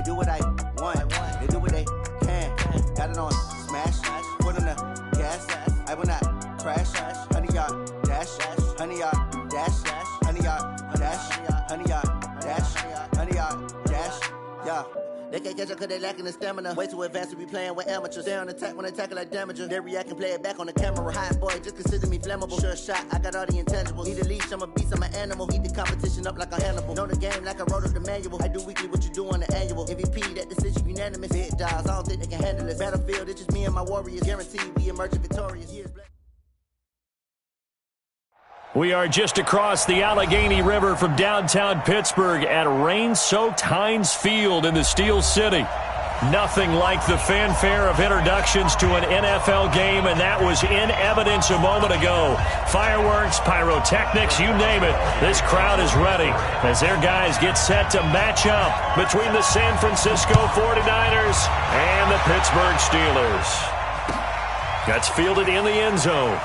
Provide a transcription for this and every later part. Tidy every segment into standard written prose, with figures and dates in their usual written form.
do what I want. They do what they can. Got it on smash. Put on the gas. I will not crash. Honey yard dash. Honey yard dash. Honey yard dash. Honey yard dash. Honey yard dash. Yeah. They can't catch up cause they lacking the stamina. Way too advanced to be playing with amateurs. Stay on attack when attack like damager. They react and play it back on the camera. Hot boy, just consider me flammable. Sure shot, I got all the intangibles. Need a leash, I'm a beast, I'm an animal. Eat the competition up like a Hannibal. Know the game like I wrote up the manual. I do weekly what you do on the annual. MVP, that decision unanimous. Big dials, I don't think they can handle this. Battlefield, it's just me and my warriors. Guaranteed we emerge victorious. Years black. We are just across the Allegheny River from downtown Pittsburgh at rain-soaked Heinz Field in the Steel City. Nothing like the fanfare of introductions to an NFL game, and that was in evidence a moment ago. Fireworks, pyrotechnics, you name it. This crowd is ready as their guys get set to match up between the San Francisco 49ers and the Pittsburgh Steelers. That's fielded in the end zone.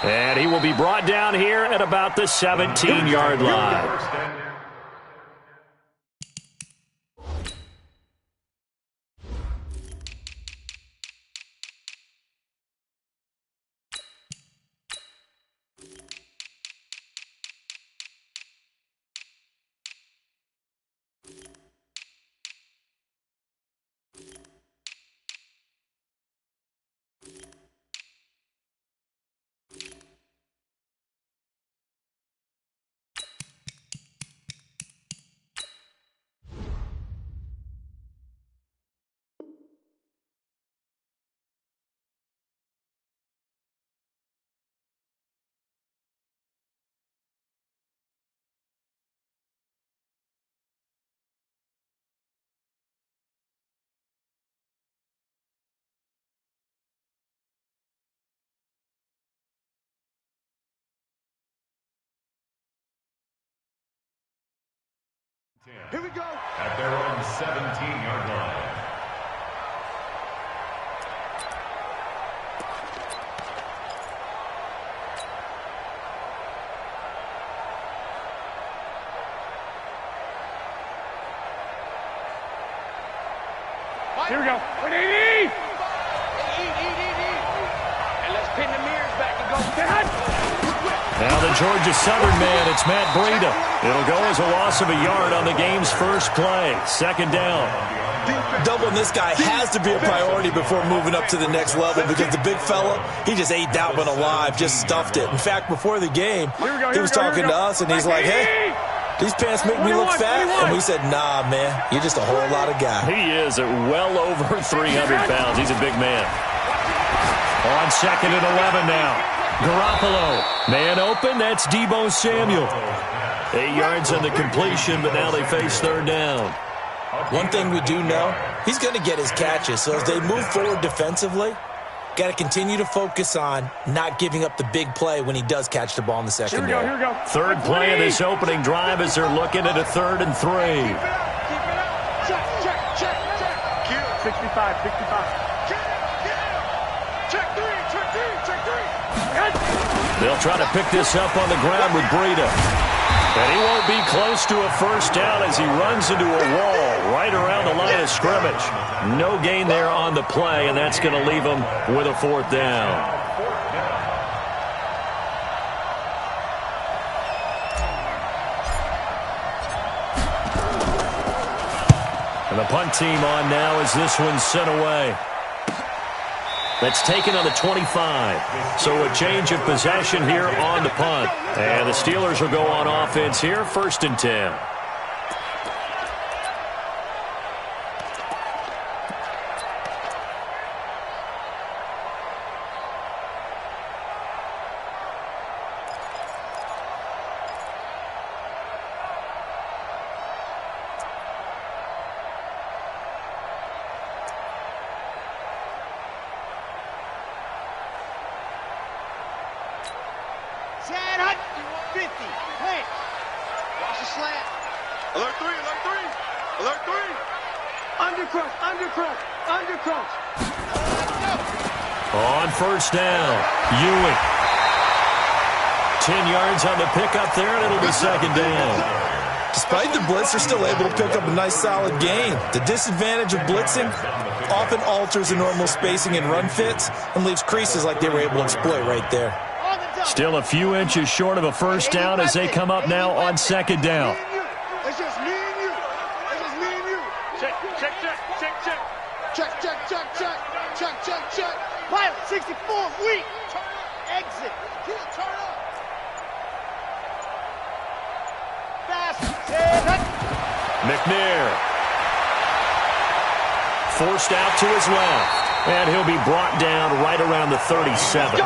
And he will be brought down here at about the 17-yard line. Here we go. At their own 17-yard line. Here we go. Eat. And let's pin the mirrors back and go. Now the Georgia Southern man, it's Matt Breida. It'll go as a loss of a yard on the game's first play. Second down. Doubling this guy has to be a priority before moving up to the next level because the big fella, he just ate that one alive, just stuffed it. In fact, before the game, he was talking to us, and he's like, hey, these pants make me look fat. And we said, nah, man, you're just a whole lot of guy. He is at well over 300 pounds. He's a big man. On second and 11 now. Garoppolo, man open, that's Deebo Samuel. 8 yards on the completion, but now they face third down. One thing we do know, he's going to get his catches. So as they move forward defensively, got to continue to focus on not giving up the big play when he does catch the ball in the secondary. Here we go. Third play of this opening drive as they're looking at a 3rd and 3. Check. 65. They'll try to pick this up on the ground with Breida. And he won't be close to a first down as he runs into a wall right around the line of scrimmage. No gain there on the play, and that's going to leave him with a 4th down. And the punt team on now as this one's sent away. That's taken on the 25. So a change of possession here on the punt. And the Steelers will go on offense here, 1st and 10. On first down, Ewing. 10 yards on the pickup there, and it'll be second down. Despite the blitz, they're still able to pick up a nice, solid gain. The disadvantage of blitzing often alters the normal spacing and run fits and leaves creases like they were able to exploit right there. Still a few inches short of a first down as they come up now on second down. It's just me and you. It's just me and you. Check, check, check, check, check. Check, check, check, check. Check, check, check. Pilot 64, weak. Exit. Turn up. McNair forced out to his left, and he'll be brought down right around the 37.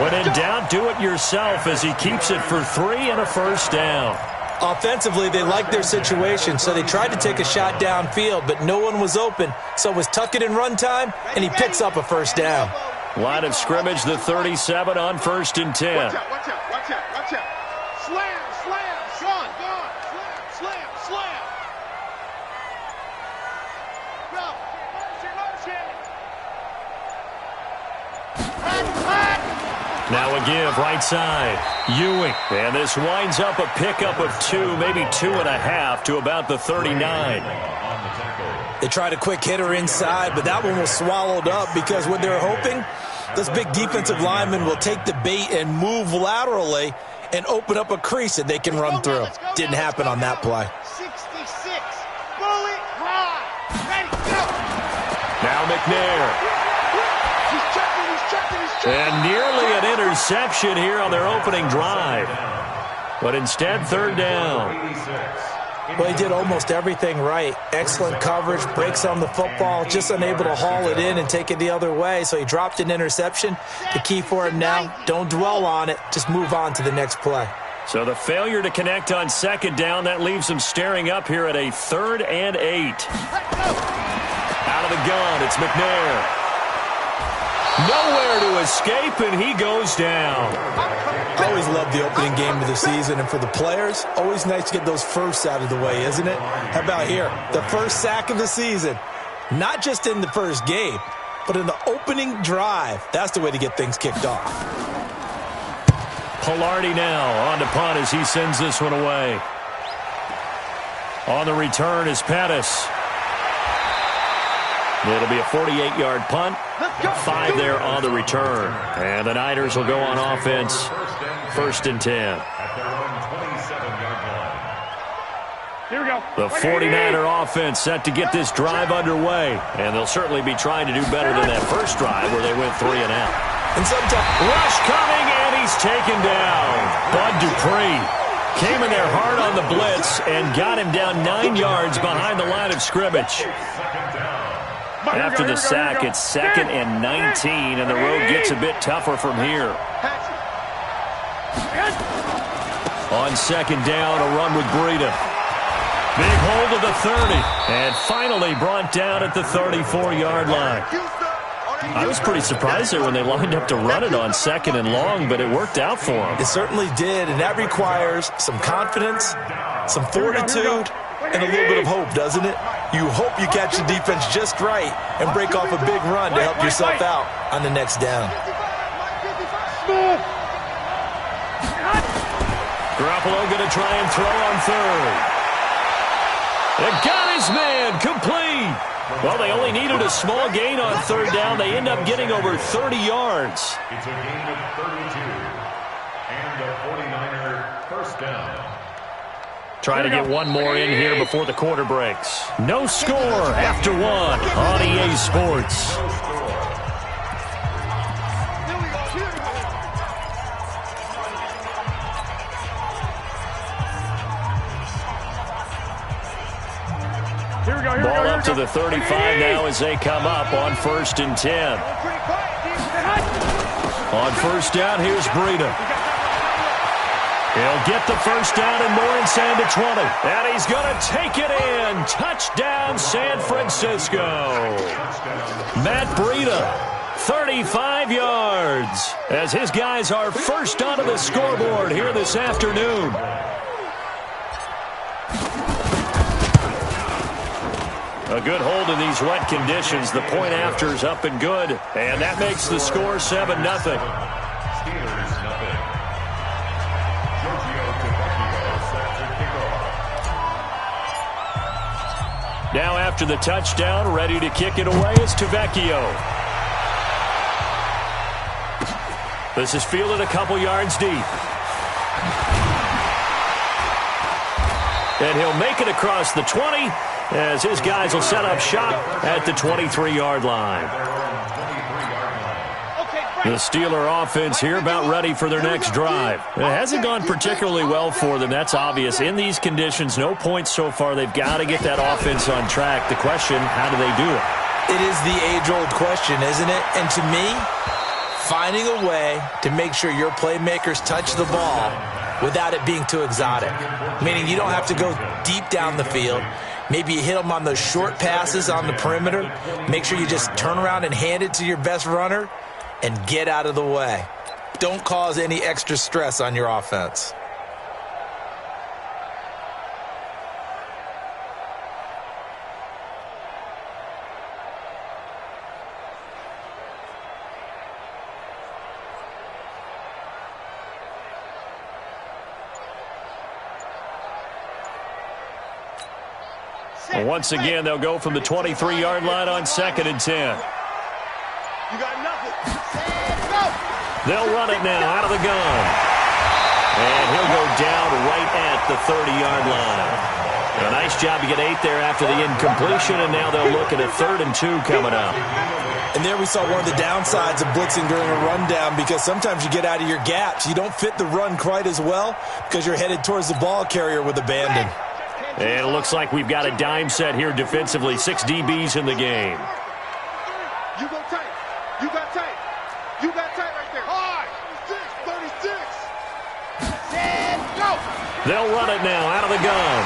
When in doubt, do it yourself as he keeps it for 3 and a first down. Offensively, they liked their situation, so they tried to take a shot downfield, but no one was open, so it was tuck it in run time, and he picks up a first down. Line of scrimmage, the 37 on 1st and 10. Watch out, watch out, watch out, watch out. Slam, slam, gone, gone. Slam, slam, slam. Go. Now a give, right side. Ewing. And this winds up a pickup of 2, maybe 2.5 to about the 39. They tried a quick hitter inside, but that one was swallowed up because what they're hoping, this big defensive lineman will take the bait and move laterally and open up a crease that they can run through. Didn't happen on that play. 66. Bullet high. Ready, go. Now McNair. He's checking. And nearly an interception here on their opening drive. But instead, 3rd down. Well, he did almost everything right. Excellent coverage, breaks on the football, just unable to haul it in and take it the other way. So he dropped an interception. The key for him now, don't dwell on it. Just move on to the next play. So the failure to connect on 2nd down, that leaves him staring up here at a 3rd and 8. Out of the gun, it's McNair. Nowhere to escape, and he goes down. I always love the opening game of the season, and for the players, always nice to get those firsts out of the way, isn't it? How about here? The first sack of the season. Not just in the first game, but in the opening drive. That's the way to get things kicked off. Pilardi now on to punt as he sends this one away. On the return is Pettis. It'll be a 48-yard punt. 5 there on the return. And the Niners will go on offense. 1st and 10. Here we go. The 49er offense set to get this drive underway. And they'll certainly be trying to do better than that first drive where they went 3 and out. And sometimes rush coming, and he's taken down. Bud Dupree came in there hard on the blitz and got him down 9 yards behind the line of scrimmage. After the sack, it's 2nd and 19, and the road gets a bit tougher from here. On 2nd down, a run with Breida. Big hold of the 30, and finally brought down at the 34-yard line. I was pretty surprised there when they lined up to run it on 2nd and long, but it worked out for them. It certainly did, and that requires some confidence, some fortitude, and a little bit of hope, doesn't it? You hope you catch the defense just right and break off a big run to help yourself out on the next down. Garoppolo going to try and throw on 3rd. It got his man complete. Well, they only needed a small gain on 3rd down. They end up getting over 30 yards. It's a gain of 32 and a 49er first down. Try to get one more in here before the quarter breaks. No score after 1 on EA Sports. Ball up to the 35 now as they come up on 1st and 10. On 1st down, here's Breida. He'll get the first down and more inside the 20. And he's going to take it in. Touchdown, San Francisco. Matt Breida, 35 yards, as his guys are first onto the scoreboard here this afternoon. A good hold in these wet conditions. The point after is up and good. And that makes the score 7-0. Steelers nothing. Now after the touchdown, ready to kick it away is Tavecchio. This is fielded a couple yards deep. And he'll make it across the 20 as his guys will set up shop at the 23-yard line. The Steeler offense here about ready for their next drive. It hasn't gone particularly well for them. That's obvious. In these conditions, no points so far. They've got to get that offense on track. The question, how do they do it? It is the age-old question, isn't it? And to me, finding a way to make sure your playmakers touch the ball without it being too exotic. Meaning you don't have to go deep down the field. Maybe you hit them on those short passes on the perimeter. Make sure you just turn around and hand it to your best runner and get out of the way. Don't cause any extra stress on your offense. Well, once again, they'll go from the 23-yard line on 2nd and 10. You got nothing. They'll run it now out of the gun. And he'll go down right at the 30-yard line. A nice job to get 8 there after the incompletion, and now they'll look at a 3rd and 2 coming up. And there we saw one of the downsides of blitzing during a rundown, because sometimes you get out of your gaps. You don't fit the run quite as well because you're headed towards the ball carrier with abandon. And it looks like we've got a dime set here defensively. 6 DBs in the game. You go tight. You got tight. You got tight right there. Hard. 36. And go. They'll run it now out of the gun.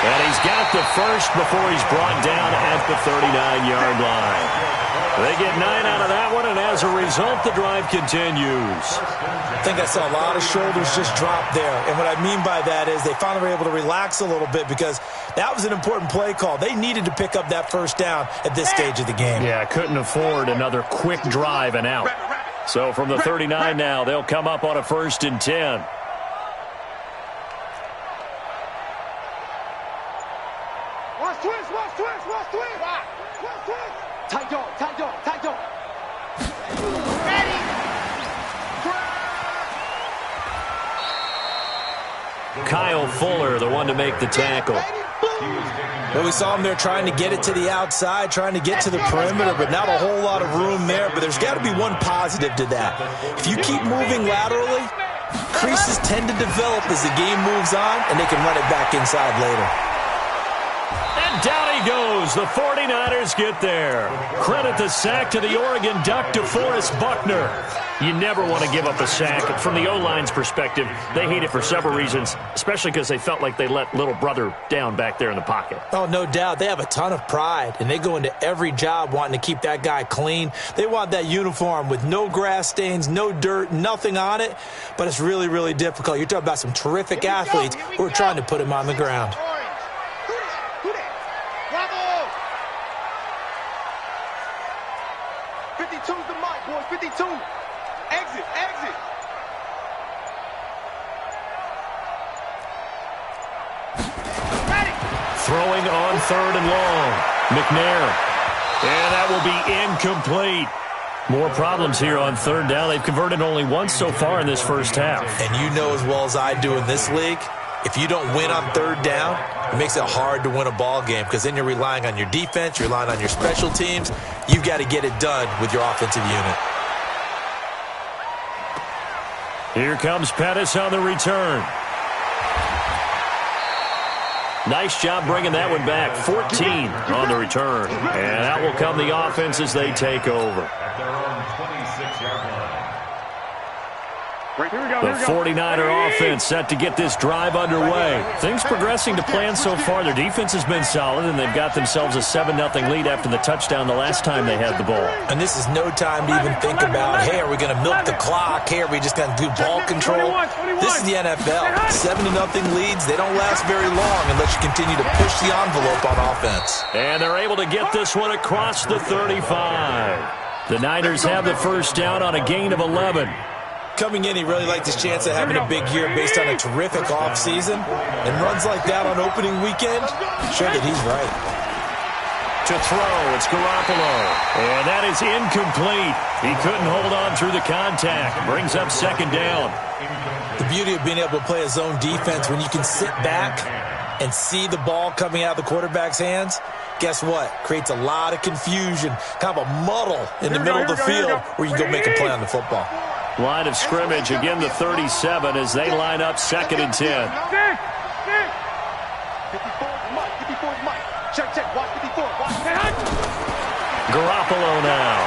And he's got the first before he's brought down at the 39-yard line. They get 9 out of that one, and as a result, the drive continues. I think I saw a lot of shoulders just drop there. And what I mean by that is they finally were able to relax a little bit, because that was an important play call. They needed to pick up that first down at this stage of the game. Yeah, couldn't afford another quick drive and out. So from the 39 now, they'll come up on a 1st and 10. Watch twist. Watch twist. Watch twist. Watch twist. Tight dog. Tight dog. Tight dog. Ready. Kyle Fuller, the one to make the tackle. Well, we saw him there trying to get it to the outside, trying to get to the perimeter, but not a whole lot of room there. But there's got to be one positive to that. If you keep moving laterally, creases tend to develop as the game moves on, and they can run it back inside later. And down he goes. The 49ers get there. Credit the sack to the Oregon Duck, DeForest Buckner. You never want to give up a sack. From the O-line's perspective, they hate it for several reasons, especially because they felt like they let little brother down back there in the pocket. Oh, no doubt. They have a ton of pride, and they go into every job wanting to keep that guy clean. They want that uniform with no grass stains, no dirt, nothing on it, but it's really, really difficult. You're talking about some terrific athletes who are trying to put him on the ground. Bravo. 52's the mic, boys. 52. Exit. Ready. Throwing on 3rd and long. McNair. And that will be incomplete. More problems here on 3rd down. They've converted only once so far in this first half. And you know as well as I do in this league, if you don't win on 3rd down, it makes it hard to win a ball game, because then you're relying on your defense, you're relying on your special teams. You've got to get it done with your offensive unit. Here comes Pettis on the return. Nice job bringing that one back. 14 on the return. And that will come the offense as they take over. At their own 26-yard line. The 49er offense set to get this drive underway. Things progressing to plan so far. Their defense has been solid, and they've got themselves a 7-0 lead after the touchdown the last time they had the ball. And this is no time to even think about, hey, are we going to milk the clock? Hey, are we just going to do ball control? This is the NFL. 7-0 leads, they don't last very long unless you continue to push the envelope on offense. And they're able to get this one across the 35. The Niners have the first down on a gain of 11. Coming in, he really liked his chance of having a big year based on a terrific offseason. And runs like that on opening weekend show that he's right. To throw, it's Garoppolo. And that is incomplete. He couldn't hold on through the contact. Brings up second down. The beauty of being able to play a zone defense when you can sit back and see the ball coming out of the quarterback's hands, guess what? Creates a lot of confusion, kind of a muddle in the middle of the field where you can go make a play on the football. Line of scrimmage, again the 37 as they line up 2nd and 10. Garoppolo now.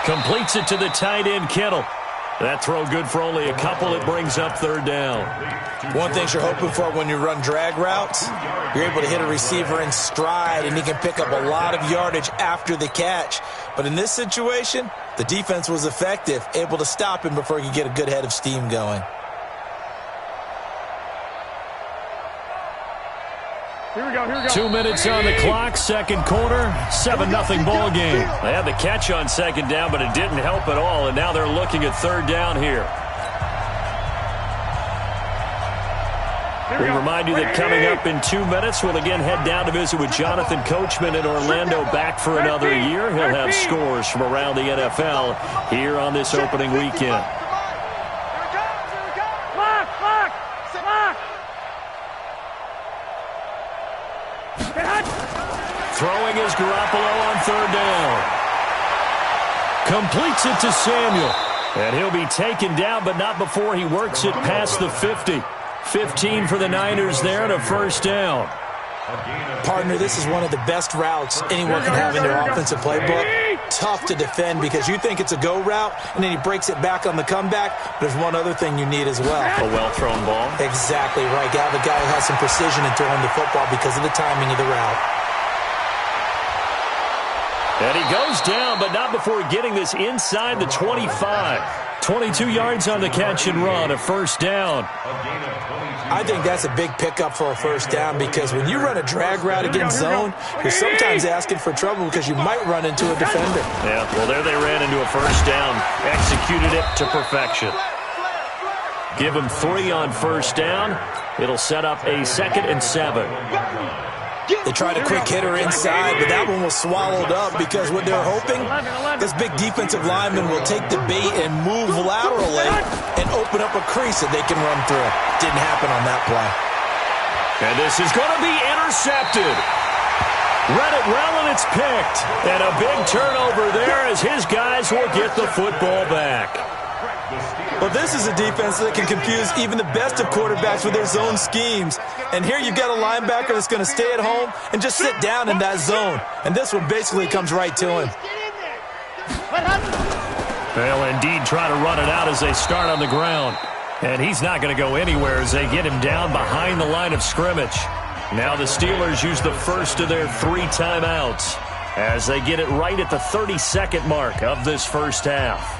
Completes it to the tight end, Kittle. That throw good for only a couple. It brings up 3rd down. One thing you're hoping for when you run drag routes, you're able to hit a receiver in stride, and he can pick up a lot of yardage after the catch. But in this situation, the defense was effective, able to stop him before he could get a good head of steam going. Here we go. 2 minutes on the clock, second quarter, 7-0 ball game. They had the catch on second down, but it didn't help at all, and now they're looking at 3rd down here. We remind you that coming up in 2 minutes, we'll again head down to visit with Jonathan Coachman in Orlando, back for another year. He'll have scores from around the NFL here on this opening weekend. Throwing is Garoppolo on 3rd down. Completes it to Samuel. And he'll be taken down, but not before he works it past the 50. 15 for the Niners there and a 1st down. Partner, this is one of the best routes anyone can have in their offensive playbook. Tough to defend because you think it's a go route, and then he breaks it back on the comeback. There's one other thing you need as well. A well-thrown ball. Exactly right. You have a guy who has some precision in throwing the football because of the timing of the route. And he goes down, but not before getting this inside the 25. 22 yards on the catch and run, a 1st down. I think that's a big pickup for a 1st down because when you run a drag route against zone, you're sometimes asking for trouble because you might run into a defender. Yeah, well, there they ran into a 1st down, executed it to perfection. Give him 3 on 1st down. It'll set up a 2nd and 7. They tried a quick hitter inside, but that one was swallowed up because what they're hoping, this big defensive lineman will take the bait and move laterally and open up a crease that they can run through. Didn't happen on that play. And this is going to be intercepted. Read it well, and it's picked. And a big turnover there as his guys will get the football back. Well, this is a defense that can confuse even the best of quarterbacks with their zone schemes. And here you've got a linebacker that's going to stay at home and just sit down in that zone. And this one basically comes right to him. They'll indeed try to run it out as they start on the ground. And he's not going to go anywhere as they get him down behind the line of scrimmage. Now the Steelers use the first of their 3 timeouts as they get it right at the 32nd mark of this first half.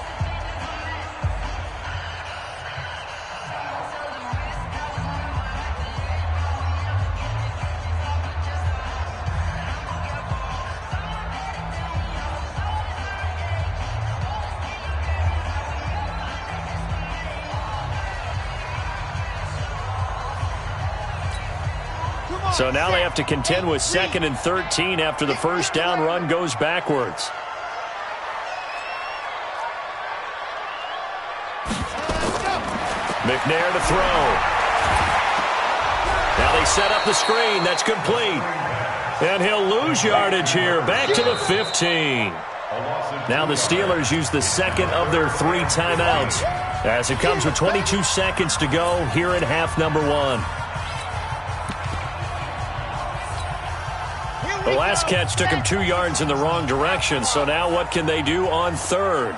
So now they have to contend with 2nd and 13 after the 1st down run goes backwards. McNair to throw. Now they set up the screen. That's complete. And he'll lose yardage here. Back to the 15. Now the Steelers use the 2nd of their 3 timeouts as it comes with 22 seconds to go here in half number 1. The last catch took him 2 yards in the wrong direction, so now what can they do on 3rd?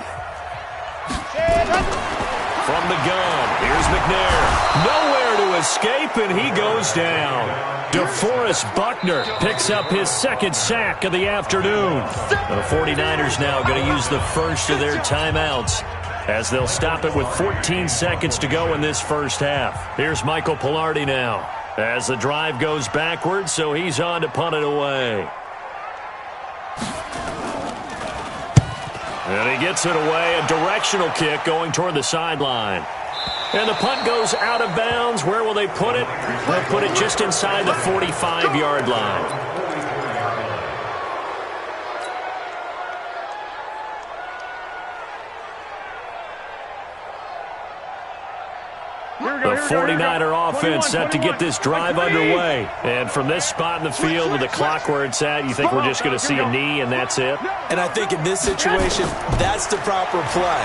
From the gun, here's McNair. Nowhere to escape, and he goes down. DeForest Buckner picks up his 2nd sack of the afternoon. The 49ers now going to use the first of their timeouts as they'll stop it with 14 seconds to go in this first half. Here's Michael Pilardi now as the drive goes backwards, so he's on to punt it away. And he gets it away, a directional kick going toward the sideline. And the punt goes out of bounds. Where will they put it? They'll put it just inside the 45-yard line. 49er offense set to get this drive underway. And from this spot in the field with the clock where it's at, you think we're just going to see a knee and that's it? And I think in this situation, that's the proper play.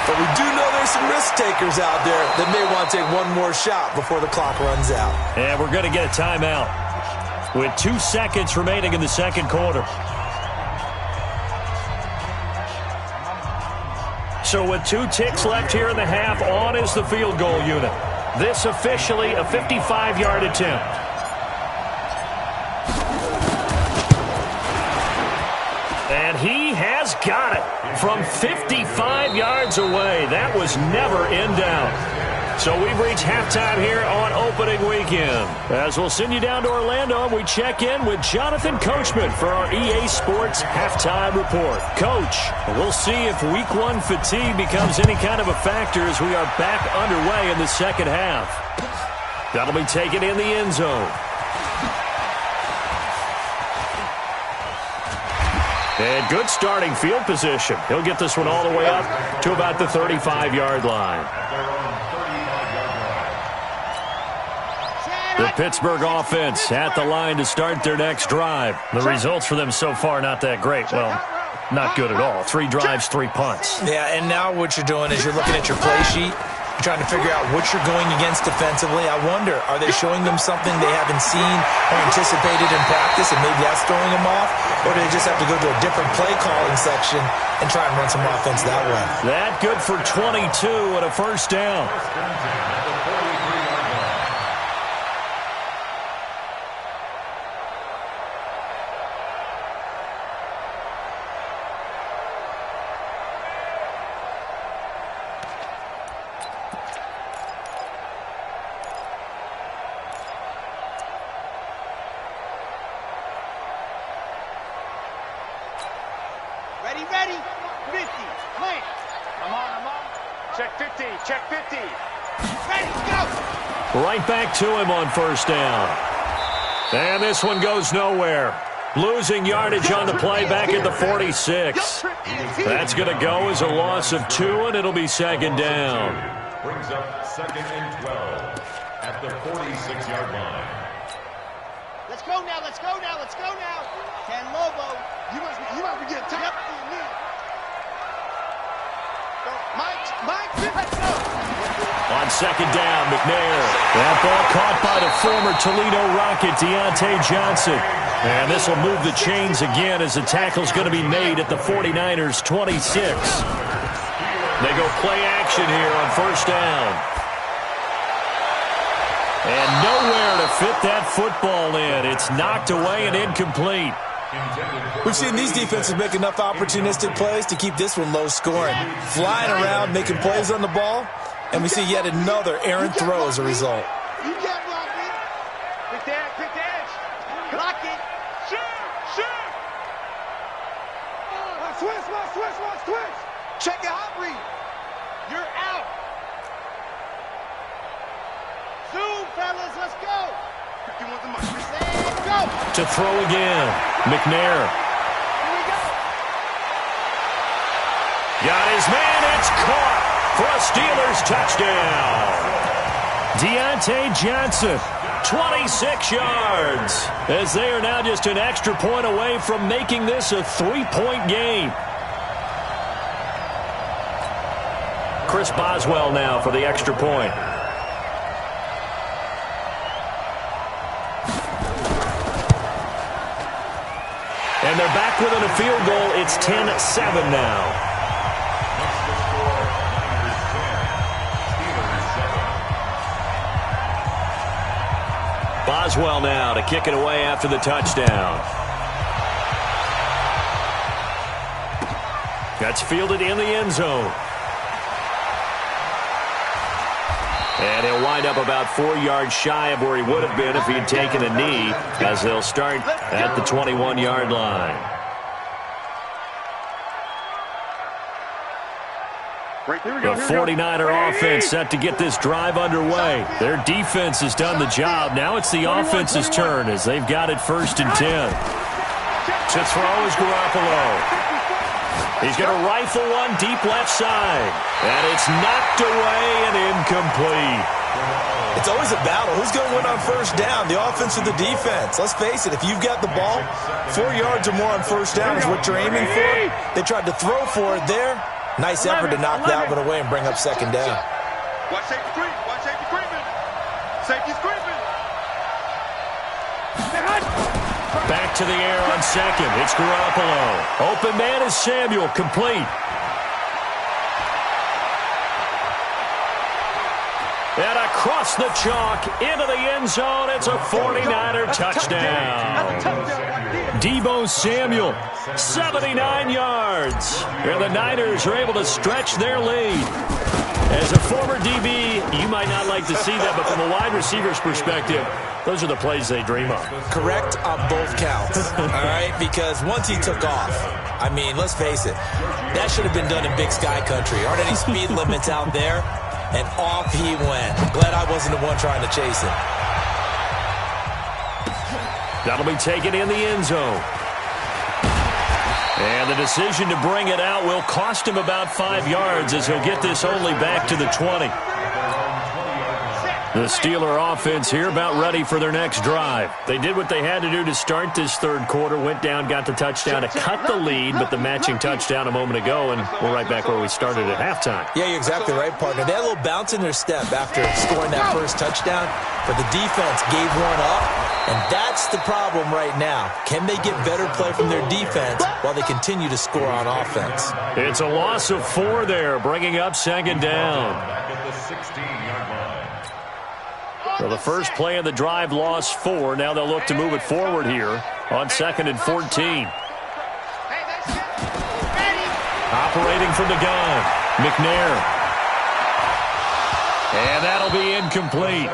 But we do know there's some risk takers out there that may want to take one more shot before the clock runs out. And we're going to get a timeout with 2 seconds remaining in the second quarter. So with 2 ticks left here in the half, on is the field goal unit. This officially a 55-yard attempt. And he has got it from 55 yards away. That was never in doubt. So we've reached halftime here on opening weekend. As we'll send you down to Orlando, and we check in with Jonathan Coachman for our EA Sports Halftime Report. Coach, we'll see if Week 1 fatigue becomes any kind of a factor as we are back underway in the second half. That'll be taken in the end zone. And good starting field position. He'll get this one all the way up to about the 35-yard line. The Pittsburgh offense at the line to start their next drive. The results for them so far not that great. Well, not good at all. 3 drives, 3 punts. Yeah, and now what you're doing is you're looking at your play sheet. You're trying to figure out what you're going against defensively. I wonder, are they showing them something they haven't seen or anticipated in practice, and maybe that's throwing them off? Or do they just have to go to a different play calling section and try and run some offense that way? That good for 22 and a first down. Ready, 50, plant. I'm on. Check 50, check 50. Ready, go. Right back to him on first down. And this one goes nowhere. Losing yardage on the play back at the 46. That's going to go as a loss of 2, and it'll be second down. Brings up 2nd and 12 at the 46-yard line. Let's go now. Ken Lobo. You must be getting tired. Mike, let's go. On second down, McNair. That ball caught by the former Toledo Rocket, Deontay Johnson. And this will move the chains again as the tackle's going to be made at the 49ers' 26. They go play action here on first down. And nowhere to fit that football in. It's knocked away and incomplete. We've seen these defenses make enough opportunistic plays to keep this one low scoring. Flying around, making plays on the ball, and we see yet another errant throw as a result. You got blocked it. Quick the edge. Block it. Shoot. Switch. Check your hot read. You're out. Zoom, fellas, let's go. Go. To throw again, McNair. Here we go. Got his man, it's caught for a Steelers touchdown. Deontay Johnson, 26 yards, as they are now just an extra point away from making this a 3-point game. Chris Boswell now for the extra point. And they're back within a field goal. It's 10-7 now. Boswell now to kick it away after the touchdown. That's fielded in the end zone. And he'll wind up about 4 yards shy of where he would have been if he had taken a knee, as they'll start at the 21-yard line. The 49er offense set to get this drive underway. Their defense has done the job. Now it's the offense's turn as they've got it 1st and 10. To throw is Garoppolo. He's going to rifle one deep left side. And it's knocked away and incomplete. It's always a battle. Who's going to win on first down, the offense or the defense? Let's face it, if you've got the ball, 4 yards or more on first down is what you're aiming for. They tried to throw for it there. Nice effort to knock that one away and bring up second down. Watch safety creep. Watch safety creeping. Safety's creeping. Back to the air on second. It's Garoppolo. Open man is Samuel. Complete. And across the chalk, into the end zone, it's a 49er touchdown. Deebo Samuel, 79 yards. And the Niners are able to stretch their lead. As a former DB, you might not like to see that, but from a wide receiver's perspective, those are the plays they dream of. Correct on both counts, all right? Because once he took off, I mean, let's face it, that should have been done in Big Sky country. Aren't any speed limits out there? And off he went. Glad I wasn't the one trying to chase him. That'll be taken in the end zone. And the decision to bring it out will cost him about 5 yards as he'll get this only back to the 20. The Steeler offense here about ready for their next drive. They did what they had to do to start this third quarter, went down, got the touchdown to cut the lead, but the matching touchdown a moment ago, and we're right back where we started at halftime. Yeah, you're exactly right, partner. They had a little bounce in their step after scoring that first touchdown, but the defense gave one up, and that's the problem right now. Can they get better play from their defense while they continue to score on offense? It's a loss of 4 there, bringing up second down. Back at the 16-yard line. So the first play of the drive lost 4. Now they'll look to move it forward here on 2nd and 14. Operating from the gun, McNair. And that'll be incomplete.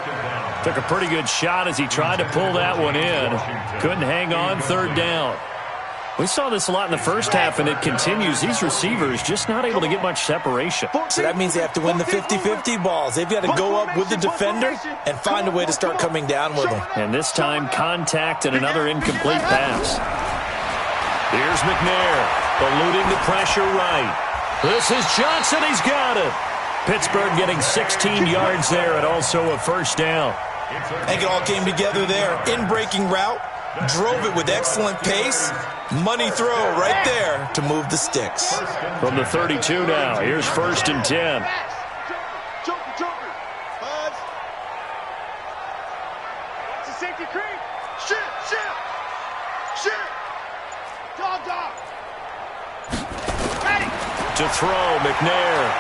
Took a pretty good shot as he tried to pull that one in. Couldn't hang on, third down. We saw this a lot in the first half, and it continues. These receivers just not able to get much separation. So that means they have to win the 50-50 balls. They've got to go up with the defender and find a way to start coming down with them. And this time, contact and another incomplete pass. Here's McNair, eluding the pressure right. This is Johnson. He's got it. Pittsburgh getting 16 yards there and also a first down. I think it all came together there. In-breaking route, drove it with excellent pace. Money throw right there to move the sticks. From the 32 now, here's 1st and 10. Joker. Buzz. It's a safety creep. Shit. Dog. Ready. To throw, McNair.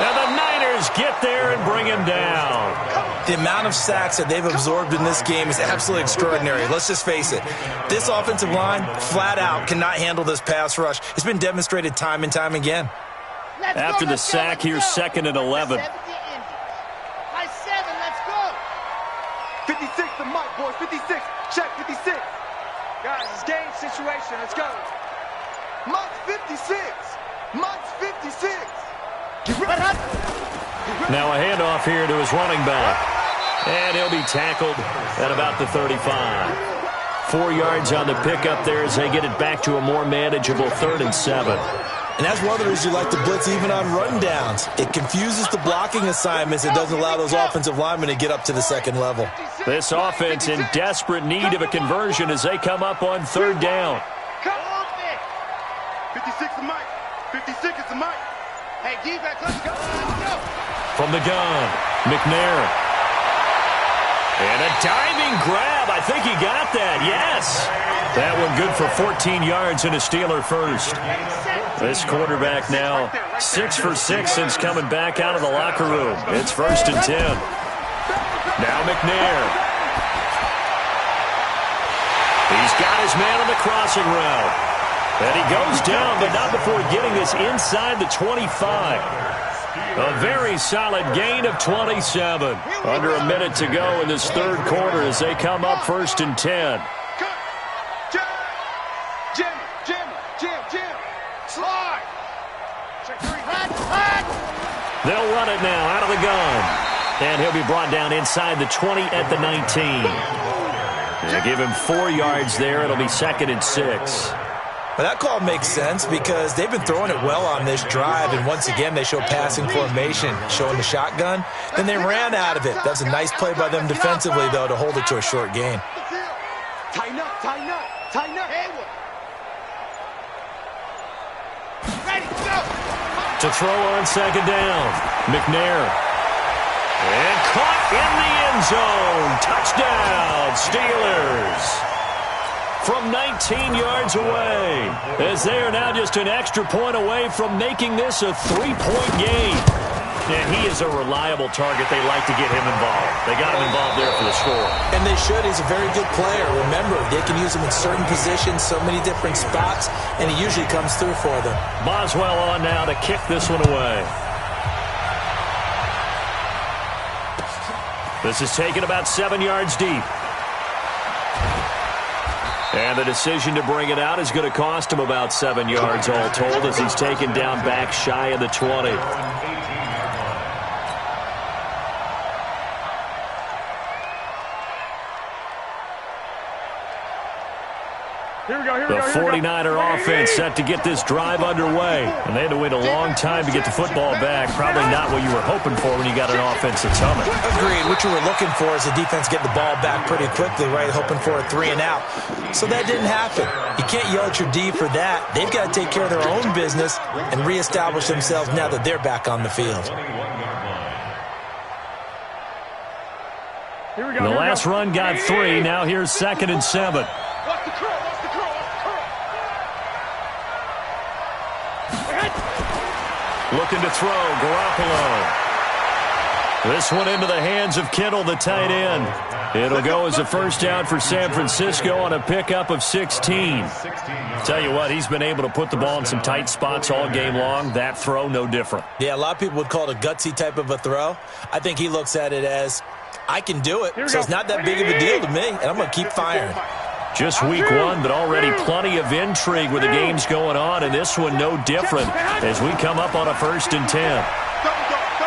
And the Niners get there and bring him down. The amount of sacks that they've absorbed in this game is absolutely extraordinary. Let's just face it. This offensive line, flat out, cannot handle this pass rush. It's been demonstrated time and time again. After the sack, here's 2nd and 11. High 7, let's go. 56 the mic, boys. 56. Check 56. Guys, it's game situation. Let's go. Mike's 56. Now a handoff here to his running back. And he'll be tackled at about the 35. 4 yards on the pickup there as they get it back to a more manageable 3rd and 7. And that's one of the reasons you like to blitz even on rundowns. It confuses the blocking assignments. It doesn't allow those offensive linemen to get up to the second level. This offense in desperate need of a conversion as they come up on 3rd down. 56 the mic. 56 is the mic. Hey, D-back, let's go. From the gun, McNair. And a diving grab. I think he got that. Yes. That one good for 14 yards and a Steeler first. This quarterback now 6 for 6 since coming back out of the locker room. It's 1st and 10. Now McNair. He's got his man on the crossing route. And he goes down, but not before getting this inside the 25. A very solid gain of 27. Under a minute to go in this third quarter as they come up 1st and 10. Jim. Slide. Check 3. They'll run it now out of the gun. And he'll be brought down inside the 20 at the 19. They give him 4 yards there. It'll be 2nd and 6. But that call makes sense because they've been throwing it well on this drive, and once again they show passing formation, showing the shotgun. Then they ran out of it. That's a nice play by them defensively, though, to hold it to a short gain. Tighten up, tighten up, tighten up. Hayward. Ready, go. To throw on second down, McNair. And caught in the end zone. Touchdown, Steelers. From 19 yards away, as they are now just an extra point away from making this a 3-point game. And he is a reliable target. They like to get him involved. They got him involved there for the score. And they should. He's a very good player. Remember, they can use him in certain positions, so many different spots, and he usually comes through for them. Boswell on now to kick this one away. This is taken about 7 yards deep. And the decision to bring it out is going to cost him about 7 yards all told as he's taken down back shy of the 20. The 49er offense set to get this drive underway. And they had to wait a long time to get the football back. Probably not what you were hoping for when you got an offense that's humming. Agreed. What you were looking for is the defense getting the ball back pretty quickly, right? Hoping for a 3 and out. So that didn't happen. You can't yell at your D for that. They've got to take care of their own business and reestablish themselves now that they're back on the field. The last run got 3. Now here's 2nd and 7. Looking to throw, Garoppolo. This one into the hands of Kittle, the tight end. It'll go as a first down for San Francisco on a pickup of 16. Tell you what, he's been able to put the ball in some tight spots all game long. That throw, no different. Yeah, a lot of people would call it a gutsy type of a throw. I think he looks at it as, I can do it, so it's not that big of a deal to me, and I'm going to keep firing. Just week 1, but already plenty of intrigue with the games going on, and this one no different as we come up on a 1st and 10.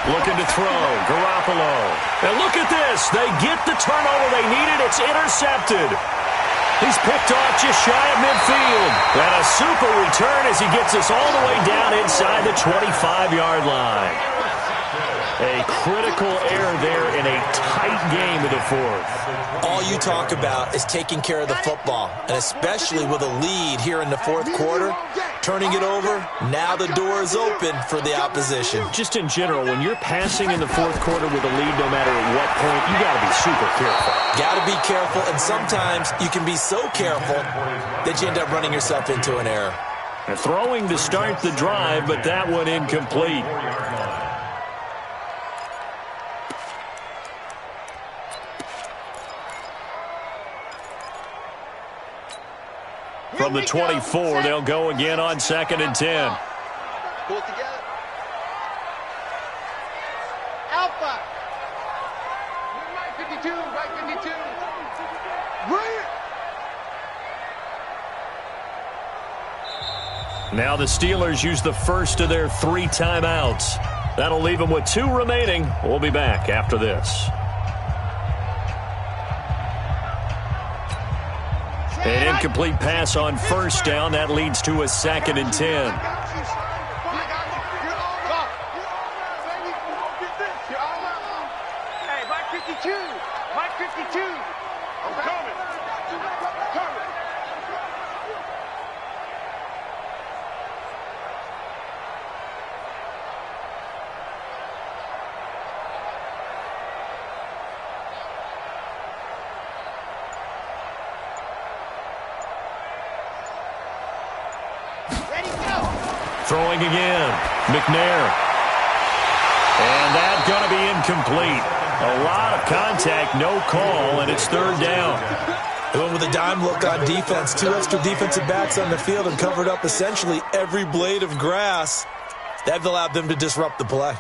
Looking to throw, Garoppolo. And look at this. They get the turnover they needed. It's intercepted. He's picked off just shy of midfield. And a super return as he gets us all the way down inside the 25-yard line. A critical error there in a tight game of the 4th. All you talk about is taking care of the football, and especially with a lead here in the 4th quarter, turning it over, now the door is open for the opposition. Just in general, when you're passing in the 4th quarter with a lead, no matter at what point, you got to be super careful. Got to be careful, and sometimes you can be so careful that you end up running yourself into an error. And throwing to start the drive, but that one incomplete. From the 24, they'll go again on 2nd and 10. Pull it together. Alpha. Right 52, right 52. Now the Steelers use the first of their 3 timeouts. That'll leave them with 2 remaining. We'll be back after this. An incomplete pass on first down. That leads to a 2nd and 10. Hey, Mike 52. Mike 52. I'm coming. Throwing again, McNair. And that's going to be incomplete. A lot of contact, no call, and it's 3rd down. They went with a dime look on defense. 2 extra defensive backs on the field and covered up essentially every blade of grass. That allowed them to disrupt the play.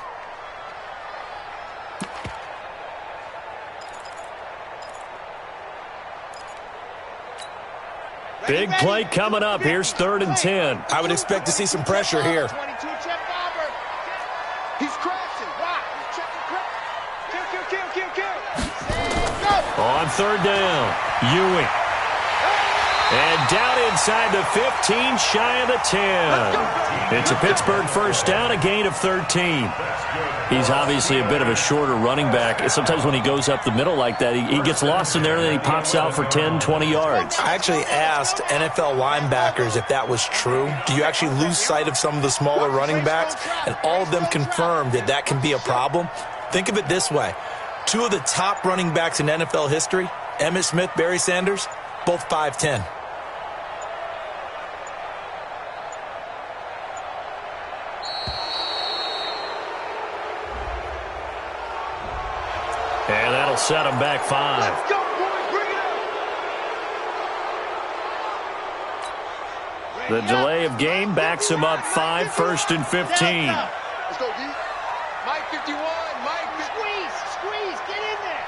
Big play coming up. Here's 3rd and 10. I would expect to see some pressure here. 22, check Barber. He's crashing. Watch. Kill. On 3rd down, Ewing. And down inside the 15, shy of the 10. It's a Pittsburgh first down, a gain of 13. He's obviously a bit of a shorter running back. Sometimes when he goes up the middle like that, he gets lost in there and then he pops out for 10, 20 yards. I actually asked NFL linebackers if that was true. Do you actually lose sight of some of the smaller running backs? And all of them confirmed that that can be a problem. Think of it this way. Two of the top running backs in NFL history, Emmitt Smith, Barry Sanders, both 5'10". And that'll set him back 5. Let's go, boys. Bring it up. The delay of game backs him up 5, 1st and 15. Let's go, D. Mike 51. Mike, squeeze. Get in there.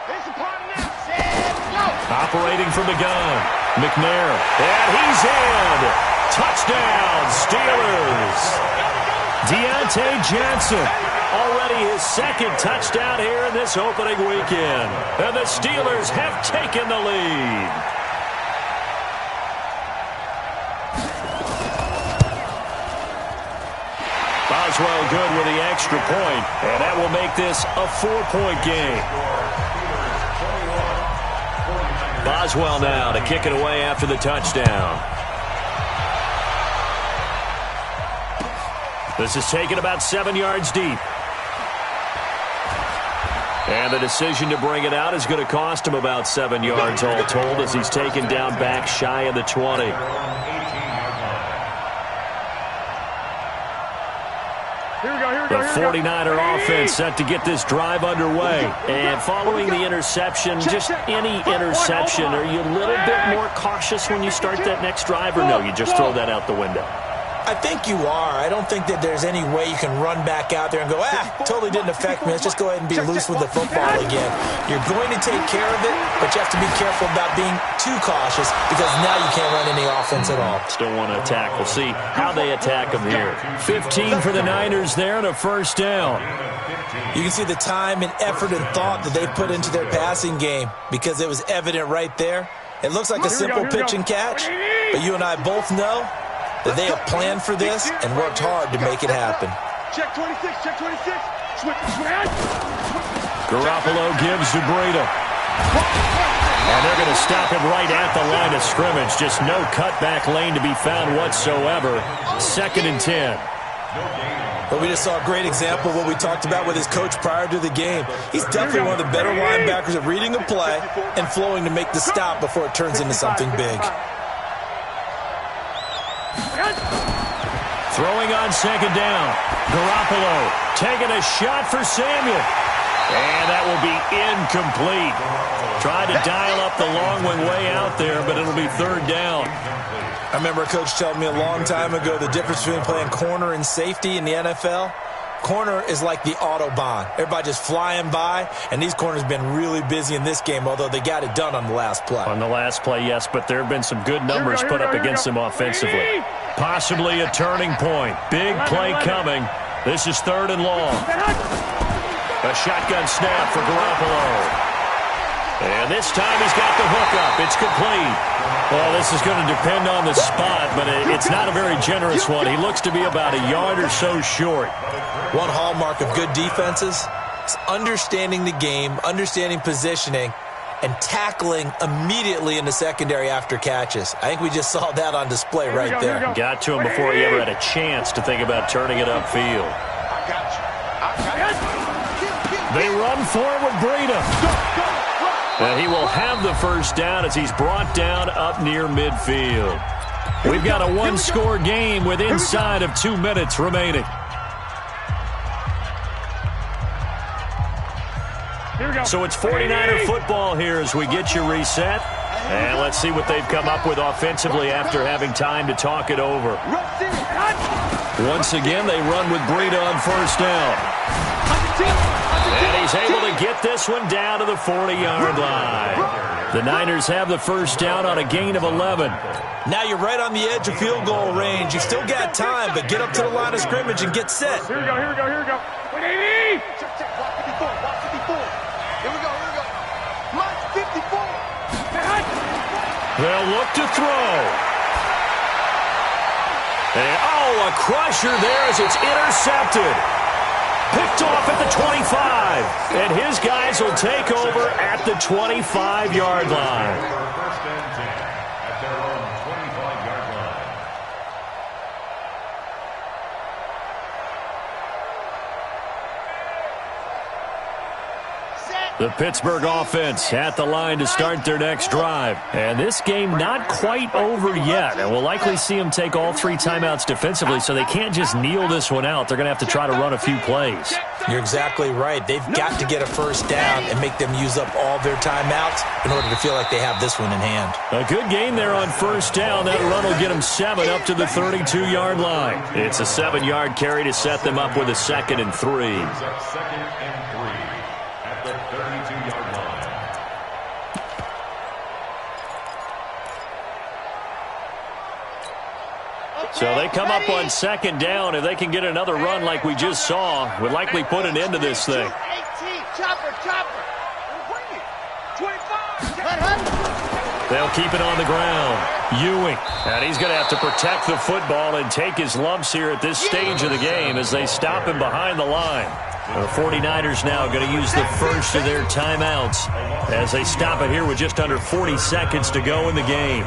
There's the part now. Set, go. Operating from the gun. McNair. And he's in. Touchdown, Steelers. Deontay Johnson. Already his second touchdown here in this opening weekend. And the Steelers have taken the lead. Boswell good with the extra point, and that will make this a 4-point game. Boswell now to kick it away after the touchdown. This is taken about 7 yards deep. And the decision to bring it out is going to cost him about 7 yards all told as he's taken down back shy of the 20. The 49er offense set to get this drive underway. And following the interception, just any interception, are you a little bit more cautious when you start that next drive, or no, you just throw that out the window? I think you are. I don't think that there's any way you can run back out there and go, totally didn't affect me. Let's just go ahead and be loose with the football again. You're going to take care of it, but you have to be careful about being too cautious because now you can't run any offense at all. Still want to attack. We'll see how they attack them here. 15 for the Niners there and a first down. You can see the time and effort and thought that they put into their passing game because it was evident right there. It looks like a simple pitch and catch, but you and I both know that they have planned for this and worked hard to make it happen. Check 26. Garoppolo gives to Breida. And they're going to stop him right at the line of scrimmage. Just no cutback lane to be found whatsoever. 2nd and 10. But we just saw a great example of what we talked about with his coach prior to the game. He's definitely one of the better linebackers at reading a play and flowing to make the stop before it turns into something big. Throwing on 2nd down. Garoppolo taking a shot for Samuel. And that will be incomplete. Tried to dial up the long one way out there, but it'll be 3rd down. I remember a coach telling me a long time ago the difference between playing corner and safety in the NFL. Corner is like the Autobahn. Everybody just flying by, and these corners have been really busy in this game, although they got it done on the last play. On the last play, yes, but there have been some good numbers put up against them offensively. Possibly a turning point. Big play coming. This is 3rd and long. A shotgun snap for Garoppolo. And this time he's got the hook up. It's complete. Well, this is going to depend on the spot, but it's not a very generous one. He looks to be about a yard or so short. One hallmark of good defenses is understanding the game, understanding positioning, and tackling immediately in the secondary after catches. I think we just saw that on display right there. Got to him before he ever had a chance to think about turning it upfield. They run forward with Breida. And he will have the first down as he's brought down up near midfield. We've got a one-score game with inside of 2 minutes remaining. So it's 49er football here as we get you reset. And let's see what they've come up with offensively after having time to talk it over. Once again, they run with Breida on first down. And he's able to get this one down to the 40-yard line. The Niners have the first down on a gain of 11. Now you're right on the edge of field goal range. You still got time, but get up to the line of scrimmage and get set. Here we go. Check. Block 54. Here we go. March 54. They'll They'll look to throw. And, oh, a crusher there as it's intercepted. Picked off at the 25. And his guys will take over at the 25-yard line. First and 10 at their own 25-yard line. The Pittsburgh offense at the line to start their next drive. And this game not quite over yet. And we'll likely see them take all 3 timeouts defensively, so they can't just kneel this one out. They're going to have to try to run a few plays. You're exactly right. They've got to get a first down and make them use up all their timeouts in order to feel like they have this one in hand. A good game there on first down. That run will get them 7 up to the 32-yard line. It's a 7-yard carry to set them up with a 2nd and 3. Brings up 2nd and 3 at the 32-yard line. So they come up on 2nd down. If they can get another run like we just saw, would likely put an end to this thing. 18, chopper. 25. They'll keep it on the ground. Ewing. And he's going to have to protect the football and take his lumps here at this stage of the game as they stop him behind the line. The 49ers now going to use the first of their timeouts as they stop it here with just under 40 seconds to go in the game.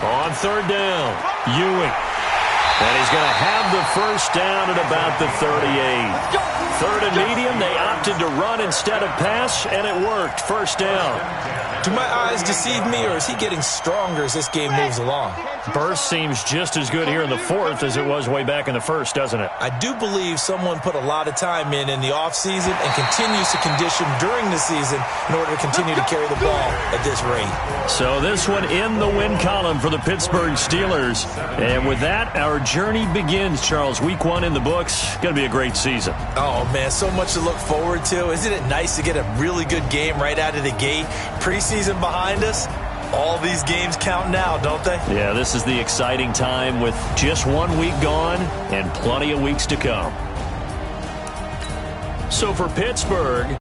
On 3rd down, Ewing. And he's going to have the first down at about the 38. 3rd and medium, they opted to run instead of pass, and it worked. First down. Do my eyes deceive me, or is he getting stronger as this game moves along? Burst seems just as good here in the 4th as it was way back in the 1st, doesn't it? I do believe someone put a lot of time in the offseason and continues to condition during the season in order to continue to carry the ball at this rate. So this one in the win column for the Pittsburgh Steelers. And with that, our journey begins, Charles. Week 1 in the books. Going to be a great season. Oh, man, so much to look forward to. Isn't it nice to get a really good game right out of the gate? Preseason behind us. All these games count now, don't they? Yeah, this is the exciting time with just 1 week gone and plenty of weeks to come. So for Pittsburgh,